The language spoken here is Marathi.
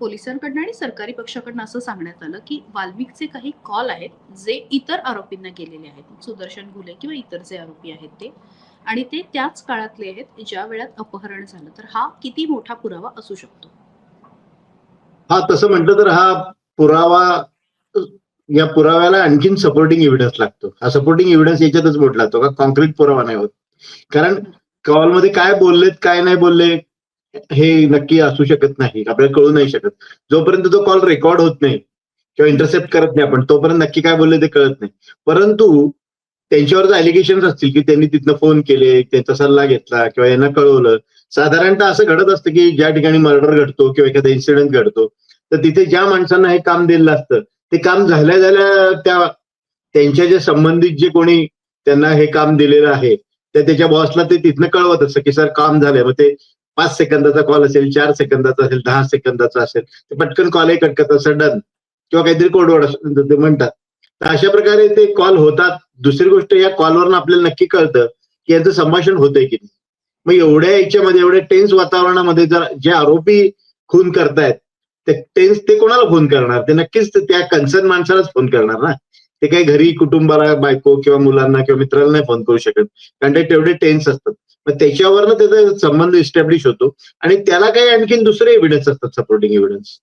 पोलिसांकडनं आणि सरकारी पक्षाकडनं असं सांगण्यात आलं, की वाल्मिकचे काही कॉल आहेत, जे इतर आरोपींना गेलेले आहेत. सुदर्शन घुले किंवा इतर जे आरोपी आहेत ते. आणि ते त्याच काळातले आहेत, ज्या वेळात अपहरण झालं. तर हा किती मोठा पुरावा असू शकतो? हा तसं म्हटलं तर हा पुरावा, या पुराव्याला आणखीन सपोर्टिंग एव्हिडन्स लागतो. हा सपोर्टिंग एव्हिडन्स याच्यातच म्हटला जातो का कॉन्क्रीट पुरावा नाही होत. कारण कॉलमध्ये काय बोललेत काय नाही बोलले हे नक्की असू शकत नाही, आपल्याला कळू नाही शकत. जोपर्यंत तो कॉल रेकॉर्ड होत नाही किंवा इंटरसेप्ट करत नाही आपण, तोपर्यंत नक्की काय बोलले ते कळत नाही. परंतु त्यांच्यावर जर अलिगेशन्स असतील की त्यांनी तिथनं फोन केले, त्यांचा सल्ला घेतला किंवा यांना कळवलं. साधारणतः असं घडत असतं की ज्या ठिकाणी मर्डर घडतो किंवा एखादा इन्सिडेंट घडतो, तर तिथे ज्या माणसांना हे काम दिलेलं असतं ते काम झाल्या झाल्या त्यांच्या जे संबंधित जे कोणी त्यांना हे काम दिलेलं आहे त्याच्या बॉसला ते तिथनं कळवत असतं की सर काम झालंय. मग ते 5 सेकंदाचा कॉल असेल, 4 सेकंदाचा असेल, 10 सेकंदाचा असेल, ते पटकन कॉलही कट करतात, असं डन किंवा काहीतरी कोडवर्ड असं ते म्हणतात. तर अशा प्रकारे ते कॉल होतात. दुसरी गोष्ट, या कॉलवरून आपल्याला नक्की कळतं की यांचं संभाषण होतंय की नाही. मग एवढ्या याच्यामध्ये, एवढ्या टेन्स वातावरणामध्ये जर जे आरोपी खून करतायत ते टेन्स, ते कोणाला फोन करणार? ते नक्कीच त्या कन्सर्न माणसालाच फोन करणार ना. ते काही घरी कुटुंबाला, बायको किंवा मुलांना किंवा मित्राला नाही फोन करू शकत, कारण ते तेवढे टेन्स असतात. मग त्याच्यावरनं त्याचा संबंध इस्टॅब्लिश होतो आणि त्याला काही आणखीन दुसरे एव्हिडन्स असतात, सपोर्टिंग एव्हिडन्स.